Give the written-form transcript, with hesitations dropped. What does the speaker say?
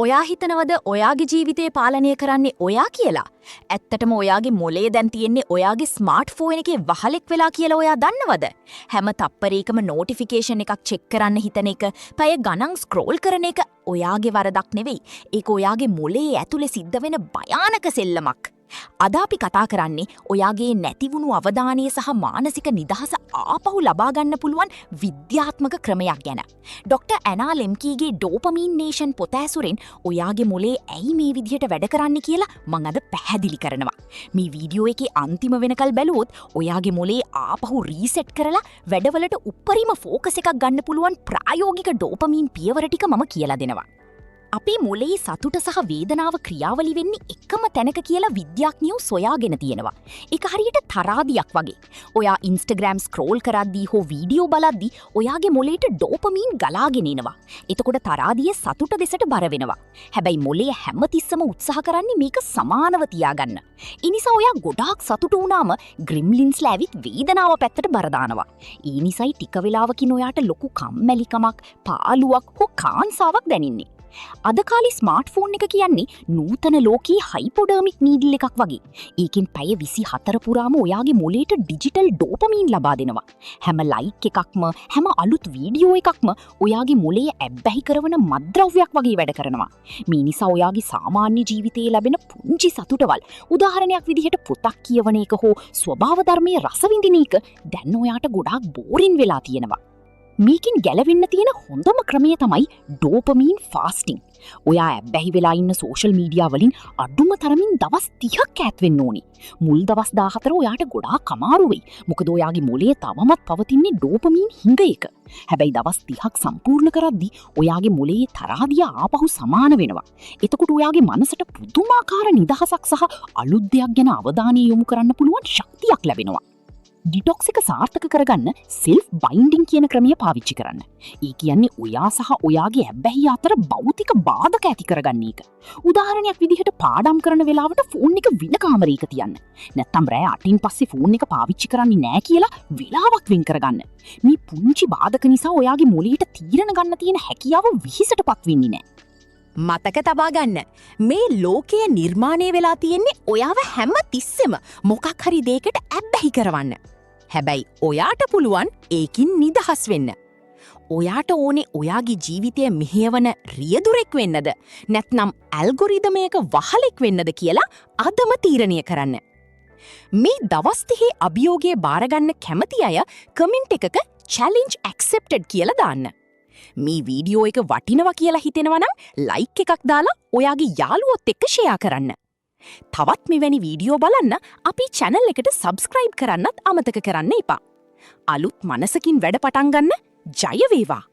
ඔයා හිතනවද ඔයාගේ ජීවිතේ පාලනය කරන්නේ ඔයා කියලා? ඇත්තටම ඔයාගේ මොලේ දැන් තියෙන්නේ ඔයාගේ ස්මාර්ට් ෆෝන් එකේ වහලෙක් වෙලා කියලා ඔයා දන්නවද? හැම තප්පරයකම නෝටිෆිකේෂන් එකක් චෙක් කරන්න හිතන එක, පැය ගණන් ස්ක්‍රෝල් කරන එක ඔයාගේ වරදක් නෙවෙයි. ඒක ඔයාගේ මොලේ ඇතුලේ සිද්ධ වෙන භයානක සෙල්ලමක්. අද අපි කතා කරන්නේ ඔයාගේ නැතිවුණු අවධානය සහ මානසික නිදහස ආපහු ලබා ගන්න පුළුවන් විද්‍යාත්මක ක්‍රමයක් ගැන. ඩොක්ටර් ඇනා ලෙම්කීගේ ඩෝපමීන් නේෂන් පොත ඇසුරෙන් ඔයාගේ මොලේ ඇයි මේ විදිහට වැඩ කරන්නේ කියලා මම අද පැහැදිලි කරනවා. මේ වීඩියෝ එකේ අන්තිම වෙනකල් බැලුවොත් ඔයාගේ මොලේ ආපහු රීසෙට් කරලා වැඩවලට උපරිම ෆෝකස් එකක් ගන්න පුළුවන් ප්‍රායෝගික ඩෝපමීන් පියවර ටික මම කියලා දෙනවා. අපේ මොලේ සතුට සහ වේදනාව ක්‍රියාවලි වෙන්නේ එකම තැනක කියලා විද්‍යාඥයෝ සොයාගෙන තියෙනවා. ඒක හරියට තරාදියක් වගේ. ඔයා Instagram ස්ක්‍රෝල් කරද්දී හෝ වීඩියෝ බලද්දී ඔයාගේ මොලේට ඩෝපමීන් ගලාගෙන එනවා. එතකොට තරාදියේ සතුට දෙසට බර වෙනවා. හැබැයි මොලේ හැමතිස්සම උත්සාහ කරන්නේ මේක සමානව තියාගන්න. ඒ නිසා ඔයා ගොඩාක් සතුටු වුණාම ග්‍රිම්ලින්ස්ලා ඇවිත් වේදනාව පැත්තට බර දානවා. ඒ නිසායි ටික වෙලාවකින් ඔයාට ලොකු කම්මැලිකමක්, පාළුවක් හෝ කාන්සාවක් දැනෙන්නේ. අද කාලේ ස්මාර්ට්ෆෝන් එක කියන්නේ නූතන ලෝකයේ හයිපොඩර්මික් නීඩල් එකක් වගේ. ඒකෙන් පැය 24 පුරාම ඔයාගේ මොලේට ඩිජිටල් ඩෝපමීන් ලබා දෙනවා. හැම ලයික් එකක්ම, හැම අලුත් වීඩියෝ එකක්ම ඔයාගේ මොලේ ඇබ්බැහි කරන මත්ද්‍රව්‍යයක් වගේ වැඩ කරනවා. මේ නිසා ඔයාගේ සාමාන්‍ය ජීවිතයේ ලැබෙන පුංචි සතුටවල්, උදාහරණයක් විදිහට පොතක් කියවන එක හෝ ස්වභාව ධර්මයේ රස විඳින එක දැන් ඔයාට ගොඩාක් බෝරින් වෙලා තියෙනවා. මේකින් ගැලවෙන්න තියෙන හොඳම ක්‍රමය තමයි ඩෝපමීන් ෆාස්ටිං. ඔයා ඇබ්බැහි වෙලා ඉන්න සෝෂල් මීඩියා වලින් අඩුම තරමින් දවස් 30ක් ඈත් වෙන්න ඕනේ. මුල් දවස් 14 ඔයාට ගොඩාක් අමාරු වෙයි. මොකද ඔයාගේ මොලේ තවමත් පවතින්නේ ඩෝපමීන් හිඟයක. හැබැයි දවස් 30ක් සම්පූර්ණ කරද්දී ඔයාගේ මොලේ තරහදිය ආපහු සමාන වෙනවා. එතකොට ඔයාගේ මනසට පුදුමාකාර නිදහසක් සහ අලුත් දෙයක් ගැන අවධානය යොමු කරන්න පුළුවන් ශක්තියක් ලැබෙනවා. ඩිටොක්ස් එක සාර්ථක කරගන්න සෙල්ෆ් බයින්ඩින් කියන ක්‍රමය පාවිච්චි කරන්න. ඒ කියන්නේ ඔයා සහ ඔයාගේ ඇබ්බැහි අතර භෞතික බාධක ඇති කරගන්න එක. උදාහරණයක් විදිහට පාඩම් කරන වෙලාවට ෆෝන් එක වෙන කාමරයක තියන්න. නැත්තම් රෑ 8න් පස්සේ ෆෝන් එක පාවිච්චි කරන්නේ නැහැ කියලා වෙලාවක් වෙන් කරගන්න. මේ පුංචි බාධක නිසා ඔයාගේ මොළයට තීරණ ගන්න තියෙන හැකියාව විහිසටපත් වෙන්නේ නැහැ. මතක තබා ගන්න. මේ ලෝකය නිර්මාණය වෙලා තියෙන්නේ ඔයාව හැම තිස්සෙම මොකක් හරි දෙයකට ඇබ්බැහි කරවන්න. හැබැයි ඔයාට පුළුවන් ඒකින් නිදහස් වෙන්න. ඔයාට ඕනේ ඔයාගේ ජීවිතය මෙහෙයවන රියදුරෙක් වෙන්නද නැත්නම් ඇල්ගොරිදමයක වහලෙක් වෙන්නද කියලා අදම තීරණය කරන්න. මේ දවස් 30 අභියෝගය බාරගන්න කැමති අය කමෙන්ට් එකක challenge accepted කියලා දාන්න. මේ වීඩියෝ එක වටිනවා කියලා හිතෙනවා නම් ලයික් එකක් දාලා ඔයාගේ යාළුවොත් එක්ක ෂෙයා කරන්න. තවත් මෙවැනි වීඩියෝ බලන්න අපි channel එකට subscribe කරන්නත් අමතක කරන්න එපා. අලුත් මනසකින් වැඩ පටන් ගන්න. ජය වේවා!